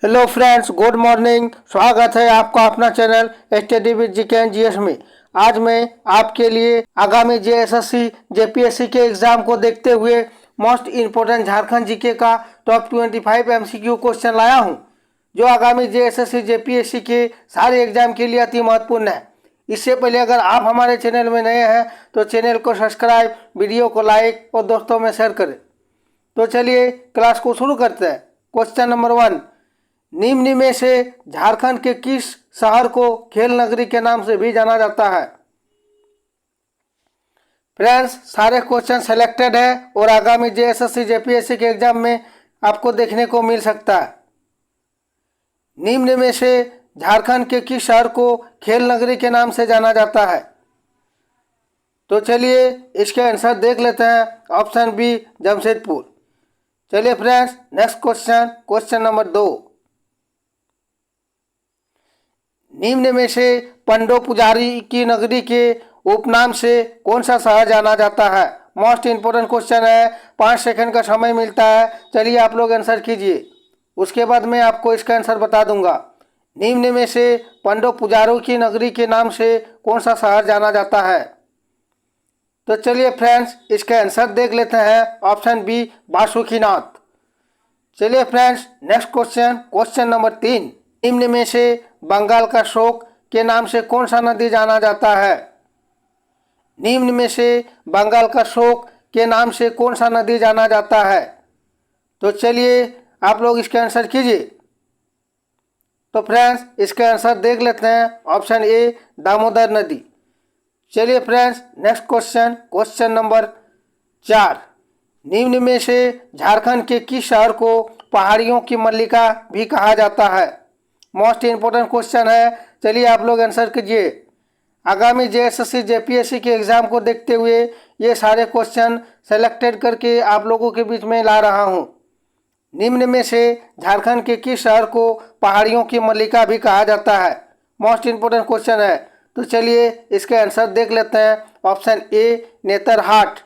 Hello friends, good morning. स्वागत है आपका अपना channel study with GK and GS में। आज मैं आपके लिए आगामी जेएसएससी जेपीएससी के एग्जाम को देखते हुए मोस्ट इम्पोर्टेंट झारखंड जीके का टॉप 25 एमसीक्यू क्वेश्चन लाया हूं, जो आगामी जेएसएससी जेपीएससी के सारे एग्जाम के लिए अति महत्वपूर्ण है। इससे पहले अगर आप हमारे चैनल में नए हैं तो चैनल को सब्सक्राइब, वीडियो को लाइक और दोस्तों में शेयर करें। तो चलिए क्लास को शुरू करते हैं। क्वेश्चन नंबर 1, निम्न में से झारखंड के किस शहर को खेल नगरी के नाम से भी जाना जाता है? फ्रेंड्स, सारे क्वेश्चन सेलेक्टेड है और आगामी जेएसएससी जेपीएससी के एग्जाम में आपको देखने को मिल सकता है। निम्न में से झारखंड के किस शहर को खेल नगरी के नाम से जाना जाता है? तो चलिए इसके आंसर देख लेते हैं। Option B, Jamshedpur. चलिए friends, next question, question number 2, निम्न में से पंडो पुजारी की नगरी के उपनाम से कौन सा शहर जाना जाता है? मोस्ट इम्पोर्टेंट क्वेश्चन है, 5 सेकंड का समय मिलता है। चलिए आप लोग आंसर कीजिए, उसके बाद मैं आपको इसका आंसर बता दूंगा। निम्न में से पंडो पुजारी की नगरी के नाम से कौन सा शहर जाना जाता है? तो चलिए फ्रेंड्स, इसका आंसर देख लेते हैं। Option B, Basukinath. चलिए friends, next question, question number 3, निम्न में से बंगाल का शोक के नाम से कौन सा नदी जाना जाता है? निम्न में से बंगाल का शोक के नाम से कौन सा नदी जाना जाता है? तो चलिए आप लोग इसका आंसर कीजिए। तो फ्रेंड्स, इसका आंसर देख लेते हैं। ऑप्शन ए, दामोदर नदी। चलिए friends, next question, question number 4, निम्न में से झारखंड के किस शहर को पहाड़ियों की मल्लिका भी कहा जाता है? मोस्ट इम्पोर्टेंट क्वेश्चन है। चलिए आप लोग आंसर कीजिए। आगामी जेएसएससी जेपीएससी के एग्जाम को देखते हुए ये सारे क्वेश्चन सेलेक्टेड करके आप लोगों के बीच में ला रहा हूँ। निम्न में से झारखंड के किस शहर को पहाड़ियों की मल्लिका भी कहा जाता है? मोस्ट इम्पोर्टेंट क्वेश्चन है। तो चलिए इसके आंसर देख लेते हैं। Option A, Netarhat.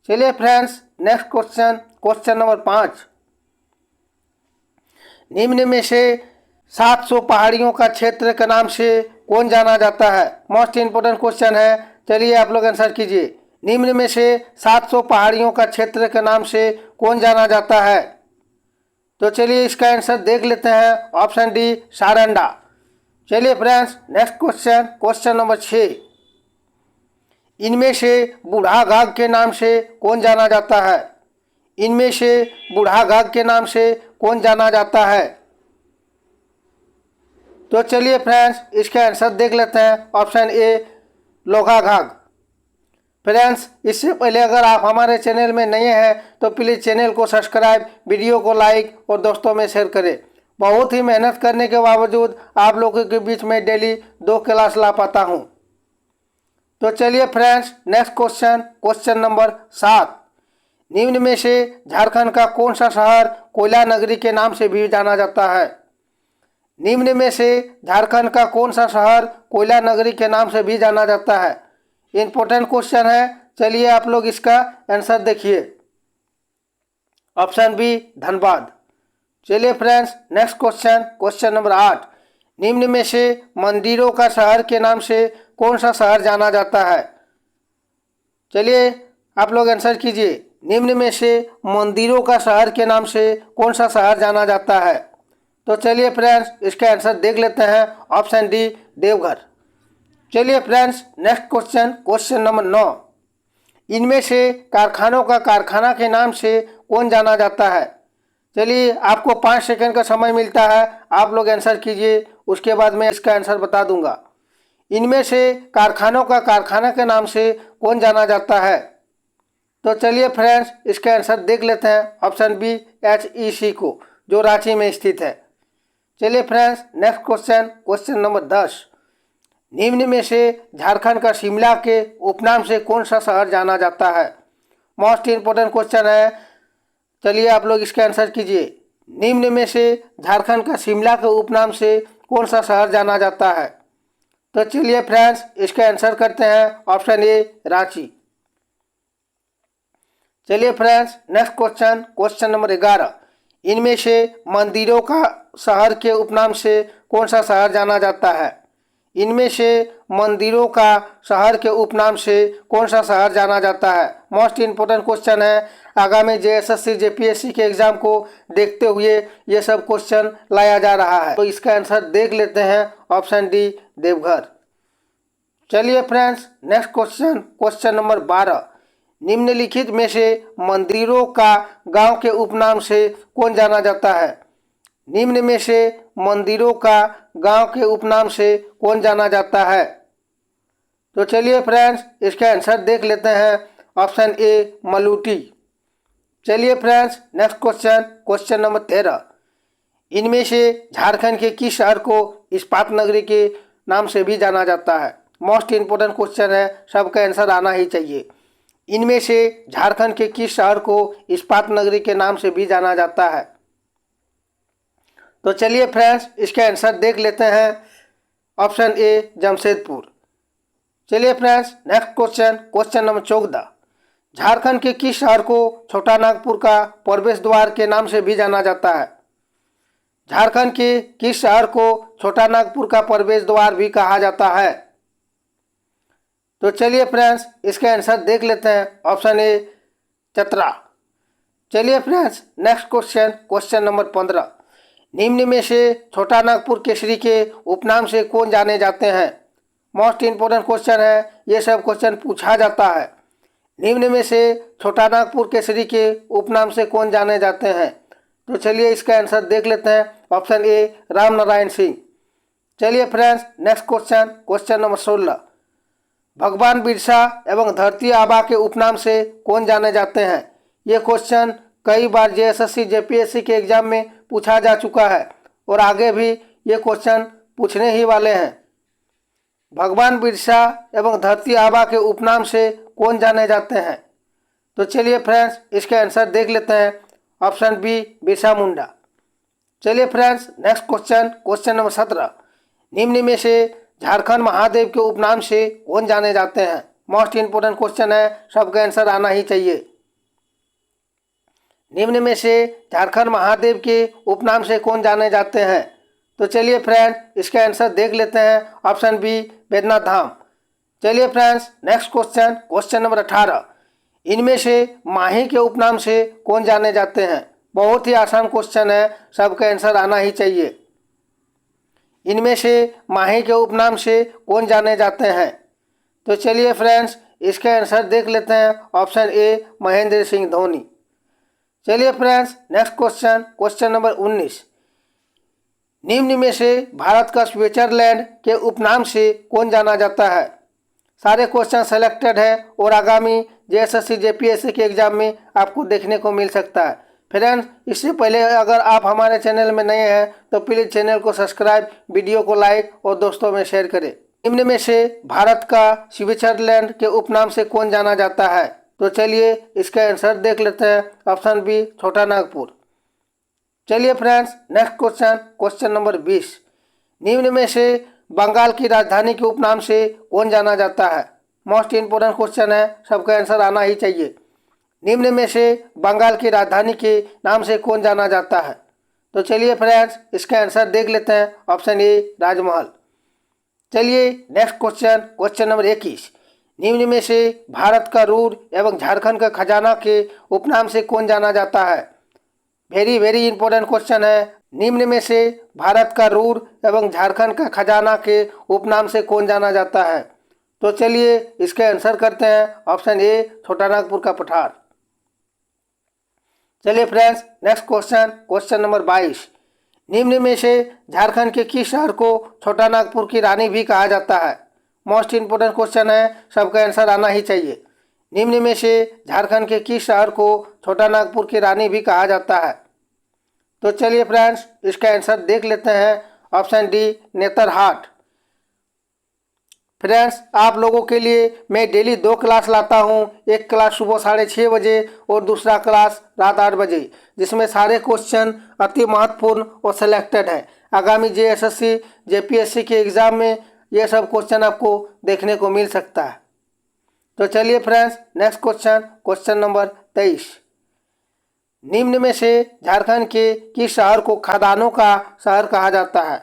चलिए friends, next question, question number 5, निम्न में से 700 पहाड़ियों का क्षेत्र के नाम से कौन जाना जाता है? मोस्ट इम्पोर्टेंट क्वेश्चन है। चलिए आप लोग आंसर कीजिए। निम्न में से 700 पहाड़ियों का क्षेत्र के नाम से कौन जाना जाता है? तो चलिए इसका आंसर देख लेते हैं। Option D, Saranda. चलिए friends, next question, question number 6, इनमें से बूढ़ा घाघ के नाम से कौन जाना जाता है? इनमें से बूढ़ा घाघ के नाम से कौन जाना जाता है? तो चलिए फ्रेंड्स, इसका आंसर देख लेते हैं। ऑप्शन ए, लोहाघाघ। फ्रेंड्स, इससे पहले अगर आप हमारे चैनल में नए हैं तो प्लीज़ चैनल को सब्सक्राइब, वीडियो को लाइक और दोस्तों में शेयर करें। बहुत ही मेहनत करने के बावजूद आप लोगों के बीच में डेली 2 क्लास ला पाता हूं। तो चलिए friends, next question, question number 7, निम्न में से झारखंड का कौन सा शहर कोयला नगरी के नाम से भी जाना जाता है? निम्न में से झारखंड का कौन सा शहर कोयला नगरी के नाम से भी जाना जाता है? इंपॉर्टेंट क्वेश्चन है। चलिए आप लोग इसका आंसर देखिए। Option B, Dhanbad. चलिए friends, next question, question number 8, निम्न में से मंदिरों का शहर के नाम से कौन सा शहर जाना जाता है? चलिए आप लोग आंसर कीजिए। निम्न में से मंदिरों का शहर के नाम से कौन सा शहर जाना जाता है? तो चलिए फ्रेंड्स, इसका आंसर देख लेते हैं। Option D, Deoghar. चलिए friends, next question, question number 9, इनमें से कारखानों का कारखाना के नाम से कौन जाना जाता है? चलिए आपको 5 सेकंड का समय मिलता है, आप लोग आंसर कीजिए, उसके बाद मैं इसका आंसर बता दूंगा। इनमें से कारखानों का कारखाना के नाम से कौन जाना जाता है? तो चलिए फ्रेंड्स, इसका आंसर देख लेते हैं। ऑप्शन बी, HEC को, जो रांची में स्थित है। चलिए friends, next question, question number 10, निम्न में से झारखंड का शिमला के उपनाम से कौन सा शहर जाना जाता है? मोस्ट इम्पोर्टेंट क्वेश्चन है। चलिए आप लोग इसका आंसर कीजिए। निम्न में से झारखंड का शिमला के उपनाम से कौन सा शहर जाना जाता है? तो चलिए फ्रेंड्स, इसका आंसर करते हैं। Option A, Ranchi. चलिए friends, next question, question number 11, इनमें से मंदिरों का शहर के उपनाम से कौन सा शहर जाना जाता है? इनमें से मंदिरों का शहर के उपनाम से कौन सा शहर जाना जाता है? मोस्ट इम्पोर्टेंट क्वेश्चन है। आगामी जेएसएससी जेपीएससी के एग्जाम को देखते हुए ये सब क्वेश्चन लाया जा रहा है। तो इसका आंसर देख लेते हैं, ऑप्शन डी देवघर। चलिए friends, next question, question number 12। निम्नलिखित में से मंदिरों का गांव के उपनाम से कौन जाना जाता है? निम्न में से मंदिरों का गांव के उपनाम से कौन जाना जाता है? तो चलिए फ्रेंड्स, इसका आंसर देख लेते हैं, ऑप्शन ए मलूटी। चलिए friends, next question, question number 13। इनमें से झारखंड के किस शहर को इस्पात नगरी के नाम से भी जाना जाता है? मोस्ट इम्पोर्टेंट क्वेश्चन है, सबका आंसर आना ही चाहिए। इनमें से झारखंड के किस शहर को इस्पात नगरी के नाम से भी जाना जाता है? तो चलिए फ्रेंड्स, इसका आंसर देख लेते हैं, ऑप्शन ए जमशेदपुर। चलिए friends, next question, question number 14। Jharkhand के किस शहर को छोटा नागपुर का प्रवेश द्वार के नाम से भी जाना जाता है? झारखंड के किस शहर को छोटा नागपुर का प्रवेश द्वार भी कहा जाता है? तो चलिए फ्रेंड्स, इसका आंसर देख लेते हैं, ऑप्शन ए चतरा। चलिए friends, next question, question number 15। निम्न में से छोटा नागपुर केसरी के उपनाम से कौन जाने जाते हैं? मोस्ट इम्पोर्टेंट क्वेश्चन है, ये सब क्वेश्चन पूछा जाता है। निम्न में से छोटा नागपुर केसरी के उपनाम से कौन जाने जाते हैं? तो चलिए इसका आंसर देख लेते हैं, ऑप्शन ए राम नारायण सिंह। चलिए friends, next question, question number 16। भगवान बिरसा एवं धरती आबा के उपनाम से कौन जाने जाते हैं? ये क्वेश्चन कई बार जेएसएससी जेपीएससी के एग्जाम में पूछा जा चुका है और आगे भी ये क्वेश्चन पूछने ही वाले हैं। भगवान बिरसा एवं धरती आबा के उपनाम से कौन जाने जाते हैं? तो चलिए फ्रेंड्स, इसका आंसर देख लेते हैं, ऑप्शन बी बिरसा मुंडा। चलिए friends, next question, question number 17। निम्न में से झारखंड महादेव के उपनाम से कौन जाने जाते हैं? मोस्ट इम्पोर्टेंट क्वेश्चन है, सबका आंसर आना ही चाहिए। निम्न में से झारखंड महादेव के उपनाम से कौन जाने जाते हैं? तो चलिए फ्रेंड्स, इसका आंसर देख लेते हैं, ऑप्शन बी बैद्यनाथ धाम। चलिए friends, next question, question number 18। इनमें से माही के उपनाम से कौन जाने जाते हैं? बहुत ही आसान क्वेश्चन है, सबका आंसर आना ही चाहिए। इनमें से माही के उपनाम से कौन जाने जाते हैं? तो चलिए फ्रेंड्स, इसका आंसर देख लेते हैं, ऑप्शन ए महेंद्र सिंह धोनी। चलिए friends, next question, question number 19। निम्न में से भारत का स्विट्जरलैंड के उपनाम से कौन जाना जाता है? सारे क्वेश्चन सेलेक्टेड है और आगामी जेएसएससी जेपीएससी के एग्जाम में आपको देखने को मिल सकता है। फ्रेंड्स, इससे पहले अगर आप हमारे चैनल में नए हैं तो प्लीज़ चैनल को सब्सक्राइब, वीडियो को लाइक और दोस्तों में शेयर करें। निम्न में से भारत का स्विट्जरलैंड के उपनाम से कौन जाना जाता है? तो चलिए इसका आंसर देख लेते हैं, ऑप्शन बी छोटा नागपुर। चलिए friends, next question, question number 20। निम्न में से बंगाल की राजधानी के उपनाम से कौन जाना जाता है? मोस्ट इम्पोर्टेंट क्वेश्चन है, सबका आंसर आना ही चाहिए। निम्न में से बंगाल की राजधानी के नाम से कौन जाना जाता है? तो चलिए फ्रेंड्स, इसका आंसर देख लेते हैं, ऑप्शन ए राजमहल। चलिए नेक्स्ट क्वेश्चन, क्वेश्चन नंबर 21। निम्न में से भारत का रूर एवं झारखंड का खजाना के उपनाम से कौन जाना जाता है? वेरी वेरी इंपॉर्टेंट क्वेश्चन है। निम्न में से भारत का रूर एवं झारखंड का खजाना के उपनाम से कौन जाना जाता है? तो चलिए इसका आंसर करते हैं, ऑप्शन ए छोटा नागपुर का पठार। चलिए friends, next question, question number 22। निम्न में से झारखंड के किस शहर को छोटा नागपुर की रानी भी कहा जाता है? मोस्ट इम्पोर्टेंट क्वेश्चन है, सबका आंसर आना ही चाहिए। निम्न में से झारखंड के किस शहर को छोटा नागपुर की रानी भी कहा जाता है? तो चलिए फ्रेंड्स, इसका आंसर देख लेते हैं, ऑप्शन डी नेतरहाट। फ्रेंड्स, आप लोगों के लिए मैं डेली 2 क्लास लाता हूं, एक क्लास सुबह 6:30 बजे और दूसरा क्लास रात 8 बजे, जिसमें सारे क्वेश्चन अति महत्वपूर्ण और सिलेक्टेड है। आगामी जेएसएससी जेपीएससी के एग्ज़ाम में ये सब क्वेश्चन आपको देखने को मिल सकता है। तो चलिए friends, next question, question number 23। निम्न में से झारखंड के किस शहर को खदानों का शहर कहा जाता है?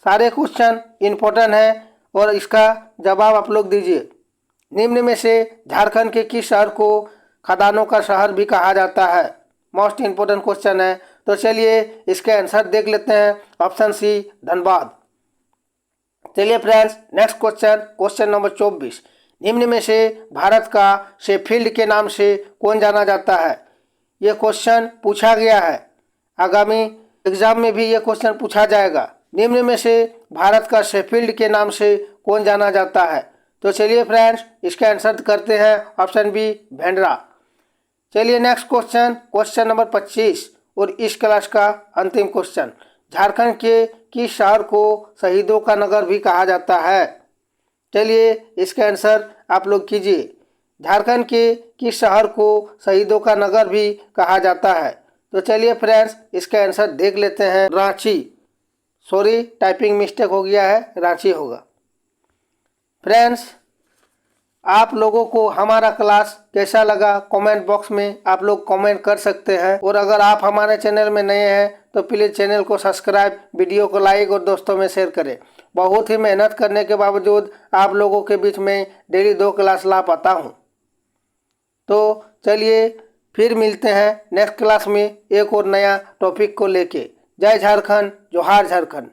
सारे क्वेश्चन इम्पोर्टेंट है और इसका जवाब आप लोग दीजिए। निम्न में से झारखंड के किस शहर को खदानों का शहर भी कहा जाता है? मोस्ट इम्पोर्टेंट क्वेश्चन है। तो चलिए इसके आंसर देख लेते हैं। Option C Dhanbad. चलिए फ्रेंड्स, नेक्स्ट क्वेश्चन नंबर 24। निम्न में से भारत का शेफील्ड के नाम से कौन जाना जाता है? ये क्वेश्चन पूछा गया है, आगामी एग्जाम में भी ये क्वेश्चन पूछा जाएगा। निम्न में से भारत का शेफील्ड के नाम से कौन जाना जाता है? तो चलिए फ्रेंड्स इसका आंसर करते हैं। Option B Bhendra. चलिए नेक्स्ट क्वेश्चन नंबर 25 और इस क्लास का अंतिम क्वेश्चन। झारखंड के किस शहर को शहीदों का नगर भी कहा जाता है? चलिए इसका आंसर आप लोग कीजिए। झारखंड के किस शहर को शहीदों का नगर भी कहा जाता है? तो चलिए फ्रेंड्स इसका आंसर देख लेते हैं। रांची। सॉरी, टाइपिंग मिस्टेक हो गया है, रांची होगा। फ्रेंड्स, आप लोगों को हमारा क्लास कैसा लगा कमेंट बॉक्स में आप लोग कमेंट कर सकते हैं। और अगर आप हमारे चैनल में नए हैं तो प्लीज़ चैनल को सब्सक्राइब, वीडियो को लाइक और दोस्तों में शेयर करें। बहुत ही मेहनत करने के बावजूद आप लोगों के बीच में डेली 2 क्लास ला पाता हूँ। तो चलिए फिर मिलते हैं नेक्स्ट क्लास में एक और नया टॉपिक को लेके। जय झारखंड, जोहार झारखंड।